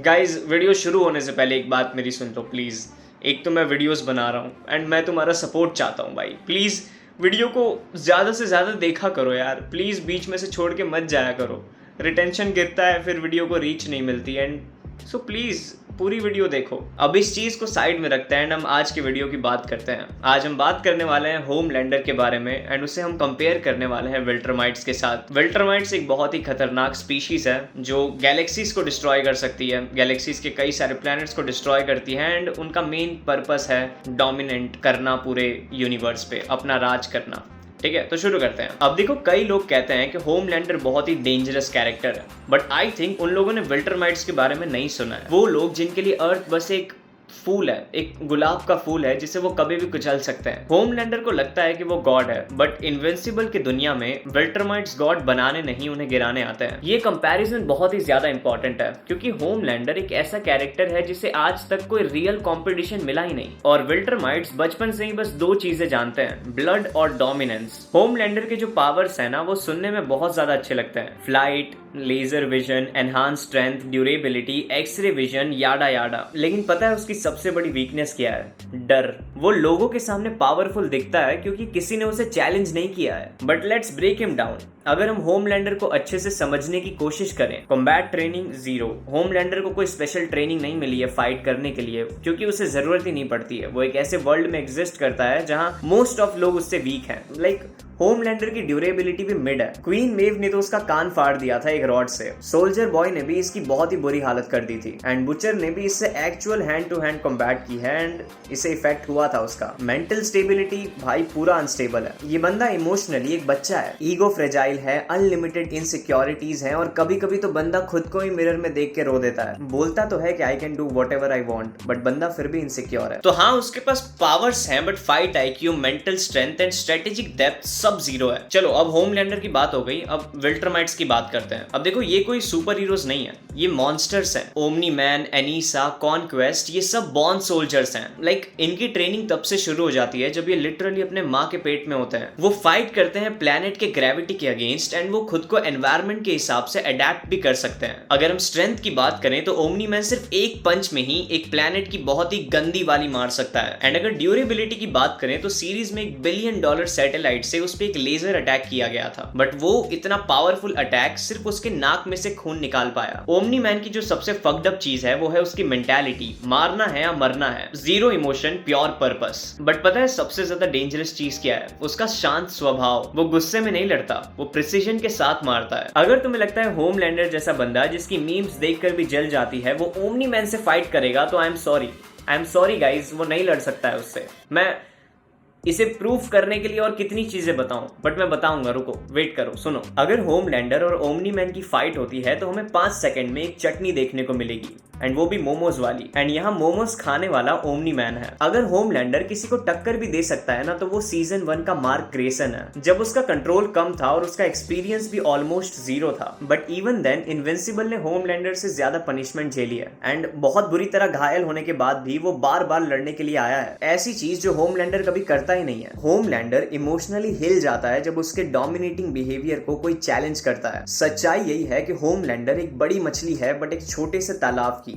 Guys video शुरू होने से पहले एक बात मेरी सुन लो प्लीज़। एक तो मैं वीडियोस बना रहा हूँ एंड मैं तुम्हारा सपोर्ट चाहता हूँ भाई। प्लीज़ वीडियो को ज़्यादा से ज़्यादा देखा करो यार। प्लीज़ बीच में से छोड़ के मत जाया करो। रिटेंशन गिरता है, फिर वीडियो को रीच नहीं मिलती। एंड सो प्लीज़ पूरी वीडियो देखो। अब इस चीज़ को साइड में रखते हैं एंड हम आज की वीडियो की बात करते हैं। आज हम बात करने वाले हैं होमलैंडर के बारे में एंड उसे हम कंपेयर करने वाले हैं विल्ट्रमाइट्स के साथ। विल्ट्रमाइट्स एक बहुत ही खतरनाक स्पीशीज है जो गैलेक्सीज को डिस्ट्रॉय कर सकती है, गैलेक्सीज के कई सारे प्लैनेट्स को डिस्ट्रॉय करती है एंड उनका मेन पर्पस है डोमिनेंट करना पूरे यूनिवर्स पे, अपना राज करना। ठीक है, तो शुरू करते हैं। अब देखो, कई लोग कहते हैं कि होमलैंडर बहुत ही डेंजरस कैरेक्टर है, बट आई थिंक उन लोगों ने विल्ट्रमाइट्स के बारे में नहीं सुना है। वो लोग जिनके लिए अर्थ बस एक फूल है, एक गुलाब का फूल है जिसे वो कभी भी कुचल सकते हैं। होमलैंडर को लगता है कि वो गॉड है, बट इनविंसिबल की दुनिया में विल्ट्रमाइट्स गॉड बनाने नहीं, उन्हें गिराने आते हैं। ये कंपैरिजन बहुत ही ज्यादा इंपॉर्टेंट है क्योंकि होमलैंडर एक ऐसा कैरेक्टर है जिसे आज तक कोई रियल कॉम्पिटिशन मिला ही नहीं, और विल्ट्रमाइट्स बचपन से ही बस दो चीजें जानते हैं, ब्लड और डोमिनेंस। होमलैंडर के जो पावर्स है ना, वो सुनने में बहुत ज्यादा अच्छे लगते हैं। Flight, laser vision, enhance strength, durability, x ray vision, yada yada. लेकिन पता है उसकी सबसे बड़ी वीकनेस क्या है? डर। वो लोगों के सामने पावरफुल दिखता है क्योंकि किसी ने उसे चैलेंज नहीं किया है। But let's break him down. अगर हम होमलैंडर को अच्छे से समझने की कोशिश करें, कॉम्बैट ट्रेनिंग 0। होमलैंडर को कोई स्पेशल ट्रेनिंग नहीं मिली है फाइट करने के लिए क्योंकि उसे जरूरत ही नहीं पड़ती है। वो एक ऐसे वर्ल्ड में एग्जिस्ट करता है जहां मोस्ट ऑफ लोग उससे वीक हैं। होमलैंडर की ड्यूरेबिलिटी भी मिड है। क्वीन मेव ने तो उसका कान फाड़ दिया था एक रॉड से। सोल्जर बॉय ने भी इसकी बहुत ही बुरी हालत कर दी थी एंड बुचर ने भी इससे actual hand to hand combat की है एंड इसे इफेक्ट हुआ था उसका। मेंटल स्टेबिलिटी भाई पूरा अनस्टेबल है। ये बंदा इमोशनली एक बच्चा है, ईगो फ्रेजाइल है, अनलिमिटेड इनसिक्योरिटीज है और कभी कभी तो बंदा खुद को ही मिरर में देख के रो देता है। बोलता तो है कि I can do whatever I want, but बंदा फिर भी इनसिक्योर है। तो हाँ, उसके पास पावर्स हैं, but fight IQ, mental strength and strategic depth सब 0 है। चलो, अब होमलैंडर की बात हो गई, अब विल्ट्रमाइट्स की बात करते हैं। अब देखो, ये कोई सुपर हीरोज नहीं है, ये मॉन्स्टर्स हैं। ओमनी मैन, एनीसा, कॉन्क्वेस्ट, ये सब बॉर्न सोल्जर्स हैं। इनकी ट्रेनिंग तब से शुरू हो जाती है जब ये लिटरली अपने माँ के पेट में होते हैं। वो फाइट करते हैं प्लेनेट के ग्रेविटी के अगेंस्ट एंड वो खुद को एनवायरमेंट के हिसाब से अडेप्ट भी कर सकते हैं। अगर हम स्ट्रेंथ की बात करें तो ओमनी मैन सिर्फ एक पंच में ही एक प्लेनेट की बहुत ही गंदी वाली मार सकता है। एंड अगर ड्यूरेबिलिटी की बात करें तो सीरीज में $1 बिलियन सैटेलाइट से उस पर एक लेजर अटैक किया गया था, बट वो इतना पावरफुल अटैक सिर्फ उसके नाक में से खून निकाल पाया। ओमनी मैन की जो सबसे फक्ड अप चीज है वो है उसकी मेंटालिटी, मारना है या मरना है, 0 इमोशन, प्योर पर्पस। बट पता है सबसे ज्यादा डेंजरस चीज क्या है? उसका शांत स्वभाव। वो गुस्से में नहीं लड़ता, वो प्रिसीजन के साथ मारता है। अगर तुम्हें लगता है होमलैंडर जैसा बंदा जिसकी मीम्स देखकर भी जल जाती है वो ओमनी मैन से फाइट करेगा तो आई एम सॉरी गाइज, वो नहीं लड़ सकता है उससे। मैं इसे प्रूफ करने के लिए और कितनी चीजें बताऊं, बट मैं बताऊंगा, रुको, वेट करो, सुनो। अगर होमलैंडर और ओमनी मैन की फाइट होती है तो हमें 5 सेकंड में एक चटनी देखने को मिलेगी एंड वो भी मोमोज वाली। एंड यहाँ मोमोज खाने वाला ओमनी मैन है। अगर होमलैंडर किसी को टक्कर भी दे सकता है ना तो वो सीजन 1 का मार्क ग्रेसन है, जब उसका कंट्रोल कम था और उसका एक्सपीरियंस भी ऑलमोस्ट 0 था। बट इवन देन इनविंसिबल ने होमलैंडर से ज्यादा पनिशमेंट झेली है एंड बहुत बुरी तरह घायल होने के बाद भी वो बार बार लड़ने के लिए आया है। ऐसी चीज जो होमलैंडर कभी करता ही नहीं है। होमलैंडर इमोशनली हिल जाता है जब उसके डोमिनेटिंग बिहेवियर को कोई चैलेंज करता है। सच्चाई यही है कि होमलैंडर एक बड़ी मछली है बट एक छोटे से तालाब की।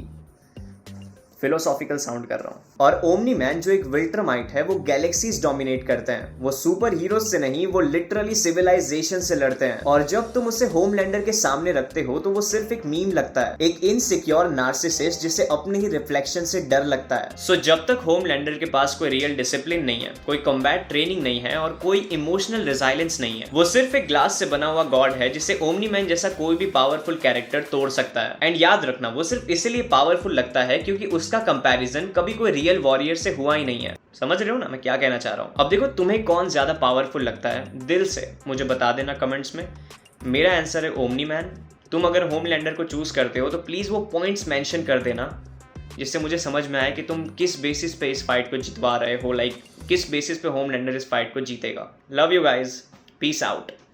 फिलोसॉफिकल साउंड कर रहा हूं। और ओमनी मैन जो एक विल्ट्रमाइट है वो गैलेक्सीज डोमिनेट करते हैं। वो सुपर हीरोज से नहीं, वो लिटरली सिविलाइजेशन से लड़ते हैं। और जब तुम उसे होमलैंडर के सामने रखते हो तो वो सिर्फ एक मीम लगता है, एक इनसिक्योर नार्सिसिस्ट जिसे अपने ही रिफ्लेक्शन से डर लगता है। सो जब तक होमलैंडर के पास कोई रियल डिसिप्लिन नहीं है, कोई कॉम्बैट ट्रेनिंग नहीं है और कोई इमोशनल रिजाइलेंस नहीं है, वो सिर्फ एक ग्लास से बना हुआ गॉड है जिसे ओमनी मैन जैसा कोई भी पावरफुल कैरेक्टर तोड़ सकता है। एंड याद रखना, वो सिर्फ इसलिए पावरफुल लगता है क्योंकि उसका कंपैरिजन कभी कोई रियल वॉरियर से हुआ ही नहीं है। समझ रहे हो ना मैं क्या कहना चाह रहा हूं? अब देखो, तुम्हें कौन ज्यादा पावरफुल लगता है? दिल से मुझे बता देना कमेंट्स में। मेरा आंसर है ओमनी मैन। तुम अगर होमलैंडर को चूज करते हो तो प्लीज वो पॉइंट्स मेंशन कर देना जिससे मुझे समझ में आए कि तुम किस बेसिस पे इस फाइट को जितवा रहे हो, किस बेसिस पे होमलैंडर इस फाइट को जीतेगा। Love you guys, peace out.